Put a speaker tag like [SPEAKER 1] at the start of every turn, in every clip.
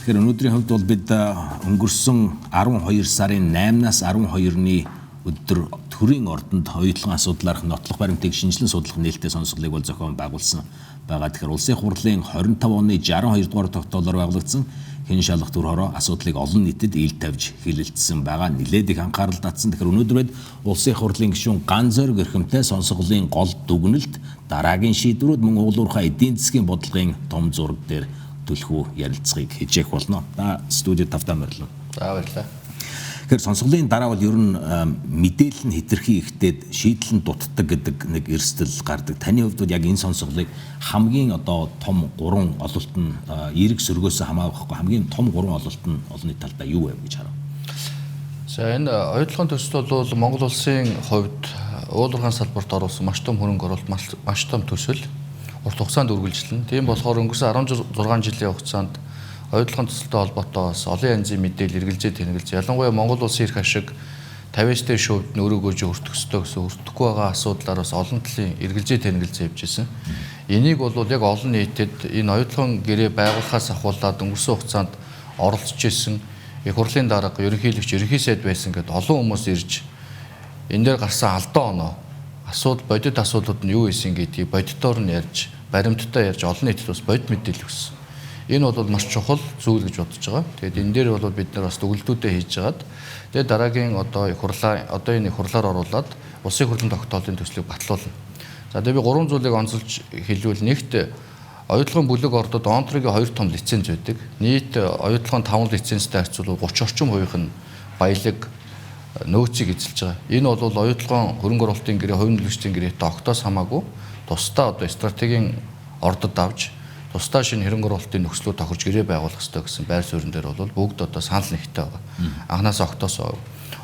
[SPEAKER 1] Тэгэхээр өнөөдрийн хувьд бол бид өнгөрсөн 12 сарын 8-наас 12-ны өдөр төрийн ордонд оюутлын асуудлаарх нотлох баримтыг шинжилэн судлах нээлттэй сонсголыг бол зохион байгуулсан байгаа. Тэгэхээр улсын хурлын 25 оны 62 дугаар тогтоолоор байгуулагдсан хэн шалгах төр хороо асуудлыг олон нийтэд ил тавьж хэлэлцсэн байгаа. Нилээд их анхаарал татсан. Тэгэхээр өнөөдөр бид улсын хурлын гишүүн Ган Зориг эрхэмтэй сонсголын гол дүгнэлт, дараагийн шийдвэрүүд мөн уулуурхай эдийн засгийн бодлогын том зураг дээр төлхөө ярилцахыг хичээх болно. Студид тавтаа морилно.
[SPEAKER 2] За баярлалаа.
[SPEAKER 1] Тэгэхээр сонсголын дараа бол ер нь мэдээлэл нь хэтэрхий ихтэй шийдэл нь дутдаг гэдэг нэг эрсдэл гардаг. Таны хувьд яг энэ сонсголыг хамгийн одоо том 3 ололт нь эерэг сөргөөс хамаарахгүй хамгийн том 3 ололт нь олонний талдаа юу вэ гэж харав?
[SPEAKER 2] За энэ оюутлын төсөл бол Монгол улсын хувьд уулуурхайн салбарт оруулсан маш том хөрөнгө оруулалт, маш том төсөл урт хугацаанд үргэлжилнэ. Тийм болохоор өнгөрсөн 16 жилийн хугацаанд оюутлын төсөлтэй холбоотой бас олон янзын мэдээлэл эргэлзээ тэнэгэлзээ. Ялангуяа Монгол улсын эрх ашиг 50-аас дээш шүүвд нь өрөөгөөж өртөх ёстой гэсэн өртөхгүй байгаа асуудлаар бас олон талын эргэлзээ тэнэгэлзээ явж ирсэн. Энийг бол яг олон нийтэд энэ оюутлын гэрээ байгуулахаас ахуулаад өнгөрсөн хугацаанд оролцож ирсэн их хурлын дарга, ерөнхийлөгч, ерөнхий сайд байсан гэдэг олон хүмүүс ирж энэ дээр гарсан алдаа оноо асуудал бодит асуудлууд нь юу исэн гэдгийг бодитоор нь ярьж, баримттай ярьж олон нийтэд бас бодит мэдээлэл өгсөн. Энэ бол маш чухал зүйл гэж бодож байгаа. Тэгээд энэ дээр бол бид нар бас төгөлдүүдээ хийж хагаад тэгээд дараагийн энэ их хурлаар оруулаад улсын хурлын тогтоолын төслийг батлуулна. За тэгээд би 3 зүйлийг онцолж хэлвэл нэгт оюутлын бүлэг ордод онтрогийн 2 том лиценз байдаг. Нийт оюутлын 5 лицензтэй харьцуулбал 30 орчим хувийнх нь баялаг нөөцийг эзэлж байгаа. Энэ бол оюутлын хөрөнгө оруулалтын гэрээ, хувийн нөлөөлөгчдийн гэрээтэй огтоос хамаагүй тусдаа стратегийн ордод авч тусдаа шинэ хөрөнгө оруулалтын нөхцлүүд тохирж гэрээ байгуулах ёстой гэсэн байр суурин дээр бол бүгд санал нэгтэй байгаа. Анханаас огтоос.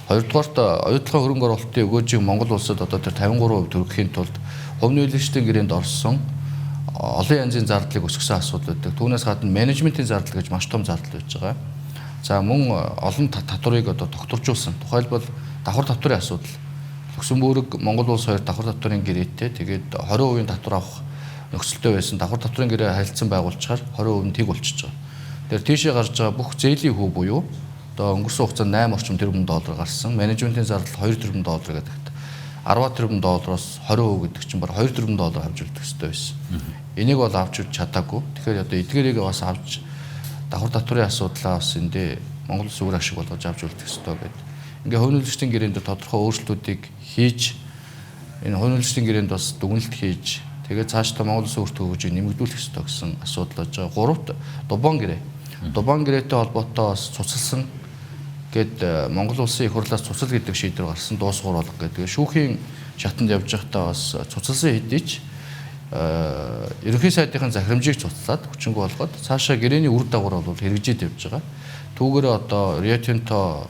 [SPEAKER 2] Хоёрдугаарт оюутлын хөрөнгө оруулалтын өгөөжийг Монгол улсад тэр 53% төрөхийн тулд хувийн нөлөөлөгчдийн гэрээнд орсон олон янзын зардлыг өсгсөн асуудал байдаг. Түүнээс гадна менежментийн зардал гэж маш том зардал байж байгаа. За мөн олон татварыг тогтворжуулсан. Тухайлбал давхар татварын асуудал. Люксембург, Монгол улс хоёр давхар татварын гэрээтэй тэгээд 20% татвар авах нөхцөлтэй байсан. Давхар татварын гэрээ харилцан байгуулчихаар 20% нь тэг болчихж байгаа. Тэгэхээр тийшээ гарч байгаа бүх зээлийн хөв буюу өнгөрсөн хугацаанд 8 орчим тэрбум доллар гарсан. Менежментийн зардал 2 тэрбум доллар гэдэг. 10 тэрбум доллароос 20% гэдэг чинь баг 2 тэрбум доллар авч үлдэх ёстой байсан. Энийг бол авч үлдэж чадаагүй. Тэгэхээр эдгээрийг бас авч давхар татварын асуудлаа бас эндээ Монгол улс үр ашиг болгож авч үлдэх ёстой гэдэг. Ингээ хувийн нөлөөлөгчдийн гэрээнд тодорхой өөрчлөлтүүдийг хийж энэ хувийн нөлөөлөгчдийн гэрээнд бас дүгнэлт хийж тэгээд цаашдаа Монгол улсын өртөө хөгжийг нэмэгдүүлэх ёстой гэсэн асуудал болж байгаа. Гуравт Дубан гэрээ. Дубан гэрээтэй холбоотой бас цуцалсан гээд Монгол улсын их хурлаас цуцал гэдэг шийдвэр гарсан дуусгуур болгох гэдэг. Шүүхийн шатанд явж байхдаа бас цуцалсан хэдий ч ерөнхий сайдын захирамжийг цуцлаад хүчингүй болгоод цаашаа гэрээний үр дагавар бол хэрэгжиж явж байгаа. Түүгээр Rio Tinto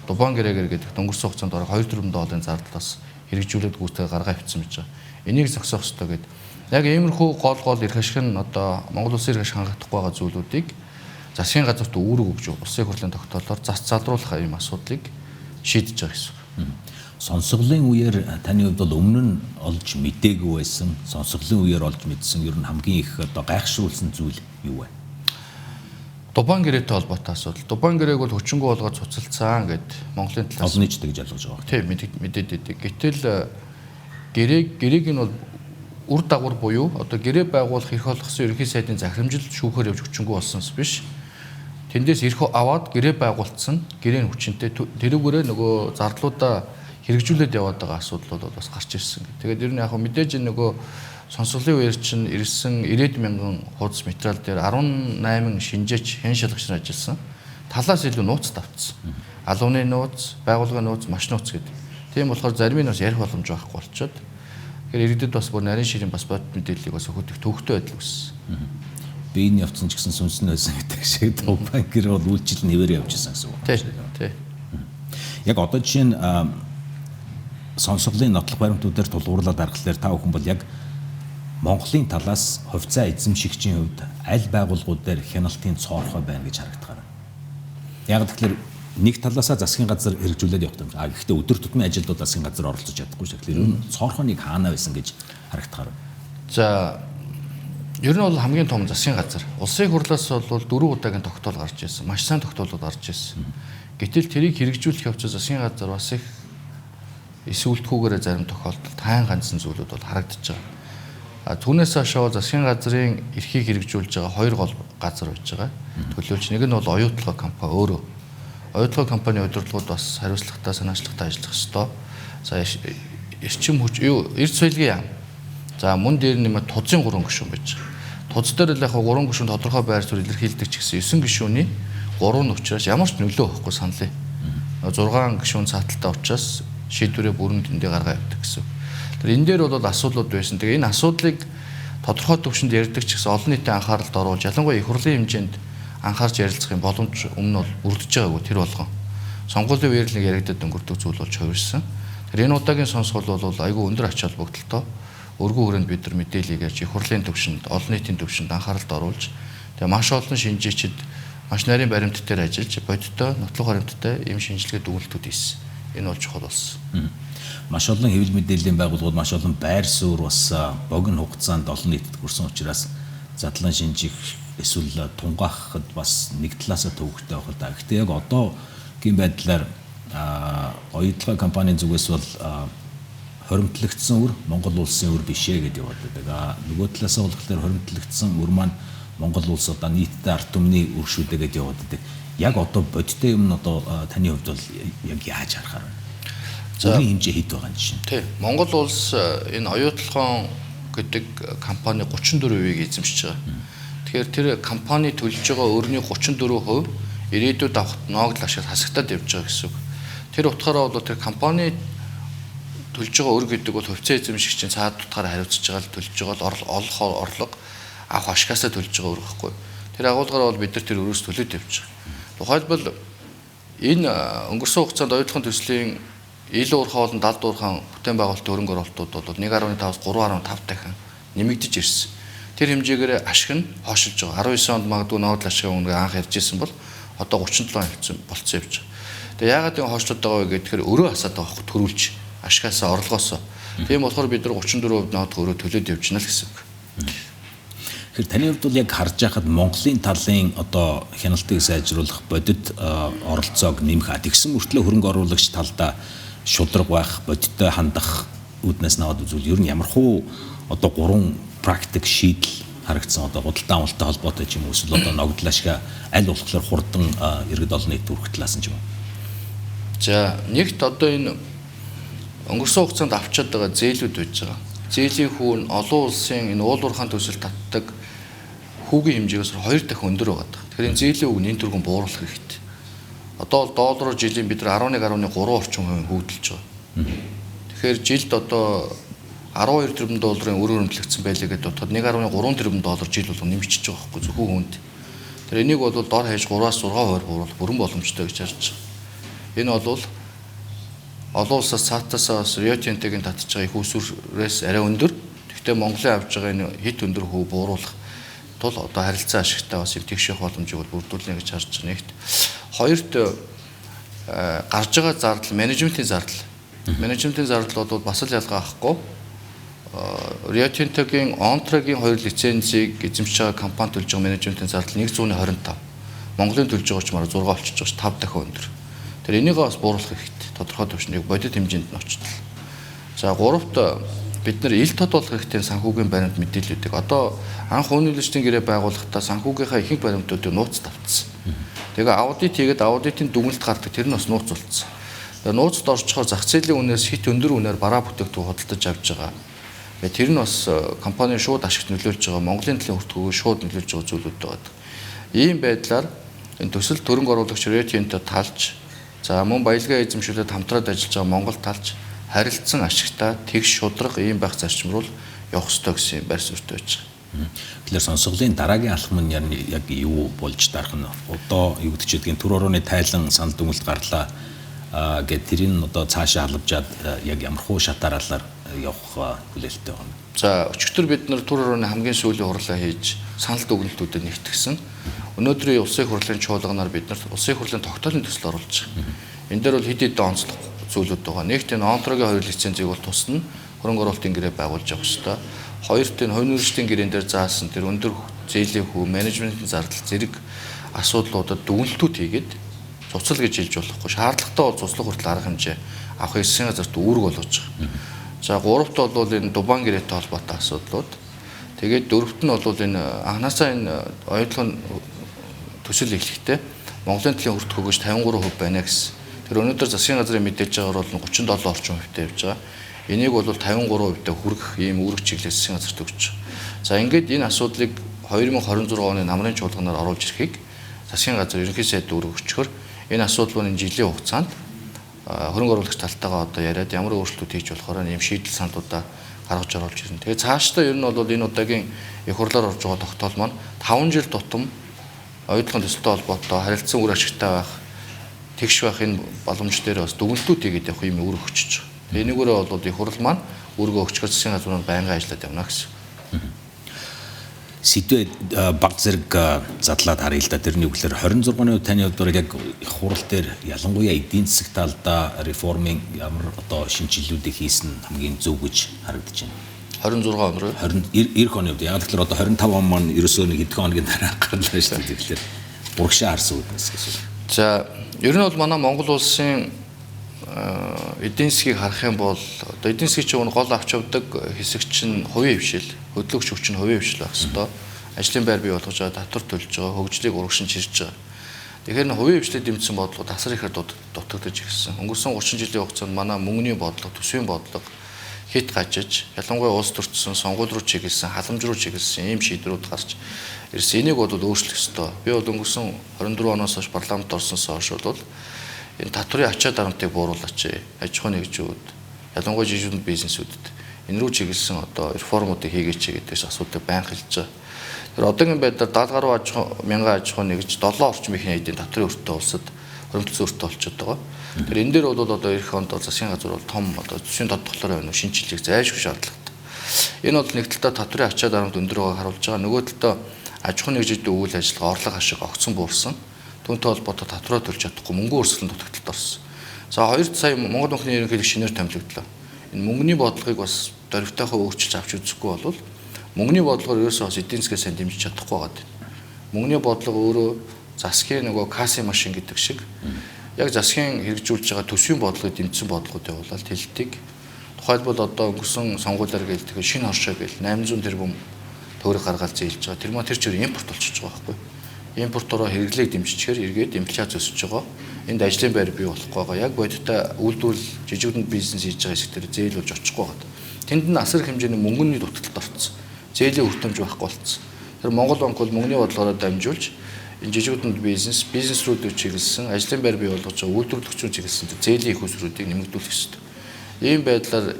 [SPEAKER 2] Дубан гэрээгээр гэдэг өнгөрсөн хугацаанд бараг 2 тэрбум долларын зардал бас хэрэгжүүлээд гүйцэтгэж гаргаа авчихсан гэж байгаа. Энийг зогсоох ёстой гэдэг. Яг иймэрхүү гол эрх ашиг нь Монгол улсын эрх ашиг хангахгүй байгаа зүйлүүдийг засгийн газарт үүрэг өгж улсын хурлын тогтоолоор зас залруулах юм асуудлыг шийдэж байгаа гэсэн.
[SPEAKER 1] Сонсголын үеэр таны хувьд бол өмнө нь олж мэдээгүй байсан, сонсголын үеэр олж мэдсэн ер нь хамгийн их гайхшруулсан зүйл юу вэ?
[SPEAKER 2] Дубан гэрээтэй холбоотой асуудал. Дубан гэрээг бол хүчингүй болгоод цуцалцсан гэд Монголын талаас
[SPEAKER 1] олон нийтэд гэж ялгаж байгаа.
[SPEAKER 2] Тийм мэдээд байдаг. Гэтэл гэрээг нь бол үр дагавар буюу гэрээ байгуулах эрх олгосон ерөнхий сайдын захирамжил шүүхээр явж хүчингүй болсноос биш. Тэндээс эрх аваад гэрээ байгуулсан, гэрээ нь хүчинтэй тэрүүгээрээ нөгөө зардлуудаа хэрэгжүүлээд яваад байгаа асуудал бол бас гарч ирсэн. Тэгээд ер нь яг мэдээж сонсголын үеэр чинь ирсэн 90 мянган хуудас материал дээр 18 шинжээч хэн шалгагч нар ажилласан. Талаас илүү нууц тавцсан. Алууны нууц, байгууллагын нууц, маш нууц гэдэг. Тийм болохоор зарим нь бас ярих боломж байхгүй болчиход. Тэгэхээр иргэдэд бас бүр нарийн ширийн бас бодит мэдээллийг бас өгөх төвхтэй байдал үүссэн.
[SPEAKER 1] Би энэ явцсан ч гэсэн сүнс нь байсан гэдэг шиг Дубан гэр бол үйлчлэл нэвээр явжсэн гэсэн үг.
[SPEAKER 2] Тийм.
[SPEAKER 1] Яг одоо жишээ нь сонсголын нотлох баримтуудаар тулгуурлаад аргалаар та бүхэн бол яг Монголын талаас хувьцаа эзэмшигчийн хувьд аль байгууллагууд дээр хяналтын цоорхой байна гэж харагдах. Яг тэгэхээр нэг талаасаа засгийн газар хэрэгжүүлээд явах юм. Гэхдээ өдөр тутмын ажилдаа засгийн газар оролцож чадахгүй шүү. Тэгэхээр цоорхойныг хаана байсан гэж харагдах.
[SPEAKER 2] За Ер нь бол хамгийн том засгийн газар. Улсын хурлаас бол 4 удаагийн тогтоол гарч ирсэн. Маш сайн тогтоолууд гарч ирсэн. Гэтэл тэрийг хэрэгжүүлэх явцад засгийн газар бас их эсвэлтгүйгээр зарим тохиолдолд тайн ганцсан зүйлүүд бол харагдаж байгаа. Түүнээс хойш засгийн газрын эрхийг хэрэгжүүлж байгаа 2 гол газар байж байгаа. Төлөөлж нэг нь бол оюутлага компани өөрөө. Оюутлага компани удирдлагууд бас хариуцлагатай, санаачлагтай ажиллах ёстой. За эрчим хүч, эрд соёлын яам. За мөн дээр нэмээд тузын 3 гишүүн байж байгаа. Туз дээр л яг 3 гишүүн тодорхой байр суурь илэрхийлдэг ч гэсэн 9 гишүүний 3 нь учраас ямар ч нөлөө өгөхгүй саналыг. 6 гишүүн цааталтай учраас шийдвэрээ бүрэн дэндээ гаргаа явдаг гэсэн. Тэр энэ дээр бол асуудлууд байсан. Тэгээ энэ асуудлыг тодорхой төвшөнд ярьдаг ч гэсэн олон нийтийн анхааралд оруулж, ялангуяа их хурлын хэмжээнд анхаарч ярилцах юм боломж өмнө нь бол бүрдэж байгаагүй тэр болгон. Сонгуулийн үеэр л яригдад өнгөрдөг зүйл болж хувирсан. Тэр энэ удаагийн сонсгол бол айгүй өндөр ач холбогдолтой. Өргөн хүрээнд бид нар мэдээллийг ярьж их хурлын төвшөнд, олон нийтийн төвшөнд анхааралд оруулж, тэгээ маш олон шинжээчид маш нарийн баримт дээр ажиллаж, бодиттой, нотлох баримттай ийм шинжилгээ дүгнэлтүүд хийсэн. Энэ бол чухал болсон.
[SPEAKER 1] Маш олон хэвлэл мэдээллийн байгууллагууд, маш олон байр суурь бас богино хугацаанд олон нийтэд хүрсэн учраас задлан шинжих эсвэл тунгаахад бас нэг талаасаа төвөгтэй байх л да. Гэхдээ яг одоогийн байдлаар оюутлага компанийн зүгээс бол хоримтлагдсан үр Монгол улсын үр бишээ гэдэг яваад байдаг. Нөгөө талаасаа бол тэгэхээр хоримтлагдсан үр маань Монгол улс одоо нийтдээ ард түмний үр шүдэ гэдэг яваад байдаг. Яг одоо бодиттой юм нь одоо таны хувьд бол яг яаж харахаар байна? Зөвхөн хэмжээ хэд байгаа юм чинь.
[SPEAKER 2] Тий. Монгол улс энэ оюутлагын гэдэг компани 34%-ийг эзэмшиж байгаа. Тэгэхээр тэр компани төлж байгаа өөрийн 34% ирээдүйд авах ноогдол ашиг хасагтаад явж байгаа гэсэн үг. Тэр утгаараа бол тэр компани төлж байгаа өр гэдэг бол хувьцаа эзэмшигчийн цаад утгаараа хариуцж байгаа л төлж байгаа л олох орлого авах ашигасаа төлж байгаа өр гэхгүй. Тэр агуулгаараа бол бид нар тэр өрөөс төлөөд явж байгаа. Тухайлбал энэ өнгөрсөн хугацаанд оюутлахын төслийн ил уурхай болон далд уурхай бүтээн байгуулалтын хөрөнгө оруулалтууд бол 1.5-аас 3.5 дахин нэмэгдэж ирсэн. Тэр хэмжээгээр ашиг нь хойшилж байгаа. 19 онд магадгүй ноогдол ашигын үнэ анх ярьж ирсэн бол одоо 37% болцсон явж байгаа. Тэгээ яагаад энэ хойшлоод байгаа вэ гэхээр өрөө хасаад байгаа хөх төрүүлж ашигасаа орлогоосоо. Тийм болохоор бид нар 34% ноогдол өрөө төлөөд явж байна л гэсэн үг.
[SPEAKER 1] Тэгэхээр таны хувьд бол яг харж байхад Монголын талын одоо хяналтыг сайжруулах, бодит оролцоог нэмэх, тэгсэн мөртлөө хөрөнгө оруулагч талдаа шудраг байх, бодиттой хандах үүднээс наваад үзвэл ер нь ямархуу одоо 3 практик шийдэл харагдсан одоо худалдаа авалттай холбоотой ч юм уу эсвэл одоо ногдол ашиг аль болохоор хурдан иргэд олон нийт хүрэх талаас нь ч юм уу.
[SPEAKER 2] За нэгт одоо энэ өнгөрсөн хугацаанд авчиад байгаа зээлүүд байж байгаа. Зээлийн хүүн олон улсын энэ уул уурхайн төсөл татдаг хүүгийн хэмжээс 2 дахин өндөр байгаа. Тэгэхээр энэ зээлийн үг нэн төргөн бууруулах хэрэгтэй. Одоо бол доллараар жилийн бид нар 11.3 орчим хувийн хөгжиж байгаа. Тэгэхээр жилд одоо 12 тэрбум долларын өр хөрөмтлөгдсөн байлээ гэдэг утгад 1.3 тэрбум доллар жил болгон нэмчихэж байгаа байхгүй зөвхөн хүнд. Тэр энийг бол дор хаяж 3-аас 6% бууруулах бүрэн боломжтой гэж харж байгаа. Энэ бол олон улсаас цаатаасаа бас Rio Tinto-гийн татж байгаа их усүрээс арай өндөр. Гэхдээ Монголын авж байгаа энэ хит өндөр хөө бууруулах тул одоо харилцаа ашигтай бас тэгших боломжийг бол бүрдүүлнэ гэж харж байгаа. Нэгт хоёрт гарч байгаа зардал, менежментийн зардал. Менежментийн зардал бол бас л ялгаа авахгүй. Rio Tinto-гийн Ontra-гийн 2 лицензийг эзэмшиж байгаа компани төлж байгаа менежментийн зардал 125. Монголын төлж байгаа ч мараа 6 болчихж байгаа 5 дахин өндөр. Тэр энийг бас бууруулах хэрэгтэй. Тодорхой төвшнийг бодит хэмжээнд нь очтол. За 3-т бид нар ил тод болох хэрэгтэй санхүүгийн баримт мэдээллүүдийг одоо анх үнэлэгчдийн гэрээ байгуулахдаа санхүүгийнхаа ихэнх баримтуудыг нууц тавьчихсан. Тэгээ аудит хийгээд аудитын дүгнэлт гардаг тэр нь бас нууц болцсон. Тэгээ нууцд орчхоор зах зээлийн үнээс хит өндөр үнээр бараа бүтээгдэхүүн худалдаж авч байгаа. Тэр нь бас компани шууд ашигт нөлөөлж байгаа, Монголын талын хүртгүүг шууд нөлөөлж байгаа зүйлүүд байгаа. Ийм байдлаар энэ төсөл төрөнг оруулагч Rio Tinto талж, за мөн баялгаа эзэмшүүлээд хамтраад ажиллаж байгаа Монгол талж харилцсан ашигтай тэгш шудраг ийм байх зарчим руу явах ёстой гэсэн байр суурьтай байж байгаа.
[SPEAKER 1] Тэгэхээр сонсголын дараагийн алхам нь яг юу болж тарах нь одоо юу гэж хэлдэг төр орооны тайлан санал дүгнэлт гарлаа гэд тэрийг одоо цаашаа халбжаад яг ямархуу шатааралаар явах хүлээлттэй байна.
[SPEAKER 2] За өчигдөр бид нар төр орооны хамгийн сүүлийн хурлаа хийж санал дүгнэлтүүдэд нэгтгсэн. Өнөөдрийн улсын хурлын чуулганаар бид нар улсын хурлын тогтоолын төсөл оруулж байгаа. Энэ дээр бол хэд хэдэн онцлог зүйлүүд байгаа. Нэгт энэ Ontra-гийн 2 лицензийг бол тусна хөрөнгө оруулалтын гэрээ байгуулж явах ёстой. хоёрт энэ хувийн үржлийн гэрээн дээр заасан тэр өндөр зээлийн хүү менежментийн зардал зэрэг асуудлуудад дүгнэлтүүд хийгээд цуцлал гэж хэлж болохгүй. Шаардлагатай бол цуцлах хүртэл арга хэмжээ авах засгийн газарт үүрэг болгож байгаа. За гуравт бол энэ Дубан гэрээтэй холбоотой асуудлууд. Тэгээд дөрөвт нь бол энэ анханасаа энэ оюутлын төсөл эхлэхдээ Монголын төлөв хүртэх хөгжиж 53% байна гэсэн. Тэр өнөөдөр засгийн газрын мэдээж байгаагаар бол 37 орчим хувьтай явж байгаа. Энийг бол 53% хүргэх ийм үүрэг чиглэл засгийн газарт өгч байгаа. За ингээд энэ асуудлыг 2026 оны намрын чуулганаар оруулж ирэхийг засгийн газар ерөнхий сайд үүрэг өчгөр энэ асуудлын жилийн хугацаанд хөрөнгө оруулагч талтайгаа одоо яриад ямар өөрчлөлтүүд хийж болохоор ийм шийдэл саналуудаа гаргаж оруулж ирнэ. Тэгээд цаашдаа ер нь бол энэ удаагийн их хурлаар орж байгаа тогтоол маань 5 жил тутам оюутлын төсөлтэй холбоотой харилцан үр ашигтай байх, тэгш байх энэ боломж дээр бас дүгнэлтүүд хийгээд явах юм үүрэг өгч байгаа. Энэгээрээ бол их хурл маань үүргөө өгчгөр засгийн газрууд байнгын ажиллаад явна гэсэн.
[SPEAKER 1] Сэдвээ баг зэрэг задлаад харъя л да. Тэрний үгээр 26-ны таны хувьд яг их хурал дээр ялангуяа эдийн засаг талдаа реформын ямар одоо шинжилгэүүдийг хийсэн хамгийн зөв гэж харагдаж байна.
[SPEAKER 2] 26 он руу
[SPEAKER 1] 90 оны үед яг тэгэхээр одоо 25 он маань ерөөсөө нэг хэдхэн хоногийн дараа гарлаа шүү дээ. Тэгэхээр урагшаа харсан үднэс гэсэн.
[SPEAKER 2] За ер нь бол манай Монгол улсын эдийн засгийг харах юм бол одоо эдийн засгийн чинь гол авч явдаг хэсэг чинь хувийн хвшил, хөдөлгөгч хүч нь хувийн хвшил байх хэвээр. Ажлын байр бий болгож байгаа, татвар төлж байгаа, хөгжлийг урагшин чирж байгаа. Тэгэхээр хувийн хвшлийг дэмжсэн бодлого асар ихээр дутагдаж ирсэн. Өнгөрсөн 30 жилийн хугацаанд манай мөнгөний бодлого, төсвийн бодлого хит гажиж, ялангуяа улс төрчсөн, сонгуул руу чиглэсэн, халамж руу чиглэсэн ийм шийдвэрүүд гарч ирсэн. Энийг бол өөрчлөх ёстой. Би бол өнгөрсөн 24 оноос хойш парламент орсноос хойш бол энэ татврын ачаа дарамтыг бууруулаач. Аж ахуй нэгжүүд, ялангуяа жижиг бизнесүүдэд энэ рүү чиглэсэн одоо реформуудыг хийгээч гэдэг асуудыг байнга хэлж байгаа. Тэр одоогийн байдлаар 70 гаруй мянган аж ахуй нэгж 7 орчим их нийтийн татврын өртөө улсад хөрөнгө зөртөө болчиход байгаа. Тэр энэ дээр бол одоо эх онд засгийн газар бол том одоо төсвийн тодтолцоороо байна уу шинжилгээг зайлшгүй шаардлагатай. Энэ бол нэг талдаа татврын ачаа дарамт өндөр байгааг харуулж байгаа. Нөгөө талдаа аж ахуй нэгжийн үйл ажиллагаа орлого хашиг огцон буурсан. Түүнтэй холбоотой татвараа төлж чадахгүй мөнгө өрсөлдөөн дутагдaltaд орсон. За 2 сая Монгол банкны ерөнхийлөг шинээр томилогдлоо. Энэ мөнгөний бодлогыг бас дөрвтойхоо өөрчилж авч үзэхгүй бол мөнгөний бодлогоор ерөөсөө бас эдийн засгаа сайн дэмжиж чадахгүй байгаа. Мөнгөний бодлого өөрөө засгийн нөгөө кассын машин гэдэг шиг яг засгийн хэрэгжүүлж байгаа төсвийн бодлогыг дэмжсэн бодлогод явуулаад тэлдэг. Тухайлбал одоо өнгөрсөн сонгуулиар гээл шинэ оршоо гээл 800 тэрбум төгрөг гаргаад зээлж байгаа. Тэр маань тэр чигээр импорт болчихж байгаа байхгүй. Импортороо хэрэглээг дэмжчихээр эргээд инфляц өсөж байгаа. Энд ажлын байр бий болохгүй байгаа. Яг бодиттой үйлдвэрлэл жижигхэн бизнес хийж байгаа хэсэг дээр зээл болж очихгүй байгаа. Тэнд нь асар хэмжээний мөнгөний дутагдалд орсон. Зээлийн хүртэмж байхгүй болцсон. Тэр Монгол банк бол мөнгөний бодлогоор дамжуулж энэ жижигхэн бизнес рүү чиглэсэн ажлын байр бий болгож байгаа үйлдвэрлэгчид чиглэсэн зээлийн их усруудыг нэмэгдүүлэх ёстой. Ийм байдлаар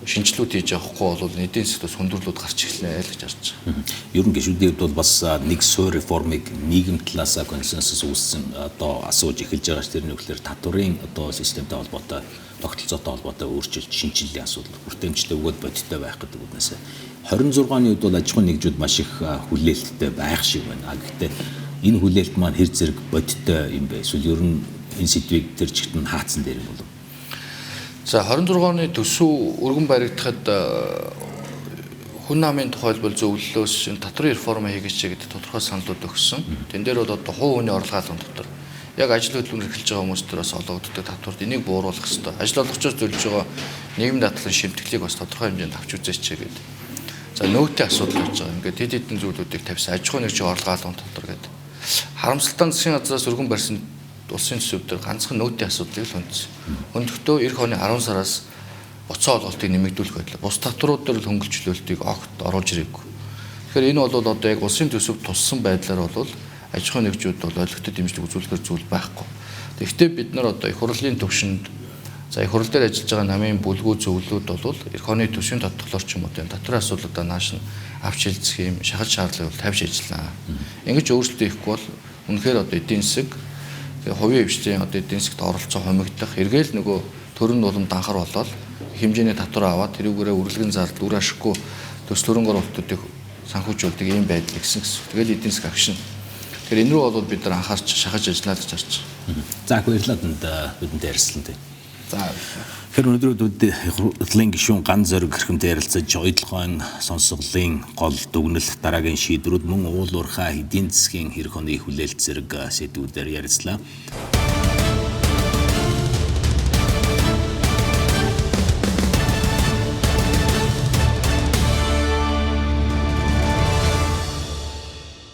[SPEAKER 2] шинжилүүд хийж явахгүй бол эдийн засгаас хүндрэлүүд гарч эхэлнэ гэж харж байгаа.
[SPEAKER 1] Ер нь гишүүдийн хувьд бол бас нэг суурь реформыг нийгэм талаас консенсус үүссэн одоо асууж эхэлж байгаа ш тэрний үгээр татварын одоо системтэй холбоотой тогтолцоотой холбоотой өөрчлөлт шинжиллийн асуудал хүртээмжтэй өгөөд бодиттой байх гэдэг үгнээс 26-ны үед бол аж ахуйн нэгжүүд маш их хүлээлттэй байх шиг байна. Гэхдээ энэ хүлээлт маань хэр зэрэг бодиттой юм бэ? Эсвэл ер нь энэ сэдвийг тэр чигт нь хаацсан дээр юм болов?
[SPEAKER 2] За 26 оны төсөв өргөн баригдахад хүн намын тухайлбал зөвлөлөөс энэ татварын реформ хийгээч гэдэг тодорхой саналууд өгсөн. Тэн дээр бол одоо хувь хүний орлого хаалган дотор яг ажил хөдөлмөр эрхэлж байгаа хүмүүст бас олгогддог татварт энийг бууруулах хэрэгтэй. Ажил олгогчдод зөвлөж байгаа нийгэм дадлын шимтгэлийг бас тодорхой хэмжээнд авч үзээч гэдэг. За нөөтийн асуудал байж байгаа. Ингээд хэд хэдэн зүйлүүдийг тавьсан. Аж ахуй нэгжийн орлого хаалган дотор гэдэг. Харамсалтай засгийн газраас өргөн барьсан улсын төсөв дээр ганцхан нөөтийн асуудлыг л хүндсэн. Өндөртөө эх оны 10 сараас боцоо олголтыг нэмэгдүүлэх байлаа. Бус татварууд дээр хөнгөлчлөлтийг огт оруулж ирээгүй. Тэгэхээр энэ бол одоо яг улсын төсөв туссан байдлаар бол аж ахуй нэгжүүд бол ойлгохтой дэмжлэг үзүүлэхээр зүйл байхгүй. Тэгэхдээ бид нар одоо их хурлын төвшөнд за их хурл дээр ажиллаж байгаа намын бүлгүү зөвлөлүүд бол эх оны төсвийн тодтолцоор ч юм уу татварын асуудлуудаа нааш нь авч хэлцэх юм шахаж шаардлагыг тавьж ажиллана. Ингэж өөрчлөлт хийхгүй бол үнэхээр одоо эдийн засаг хувийн хвшлийн одоо эдийн засгт оролцоо хомигдох эргээл нөгөө төрийн улам данхар болоод хэмжээний татвар аваад тэрүүгээрээ үргэлгэн зардал үр ашиггүй төсөл хөрөнгө оруулалтуудыг санхүүжүүлдэг ийм байдал гэсэн. Тэгэл эдийн засаг агшин. Тэгэхээр энэ рүү бол бид нар анхаарч шахаж ажиллана гэж харж байна.
[SPEAKER 1] За баярлалаа бидэнд ярьсан тийм. Тэр өнөөдрүүд хурлын гишүүн Ган Зориг хэрхэмтэй ярилцаж оюутлогын сонсголын гол дүгнэлт дараагийн шийдвэрүүд мөн уул уурхай эдийн засгийн хэрэг оны хүлээлт зэрэг сэдвүүдээр ярилцлаа.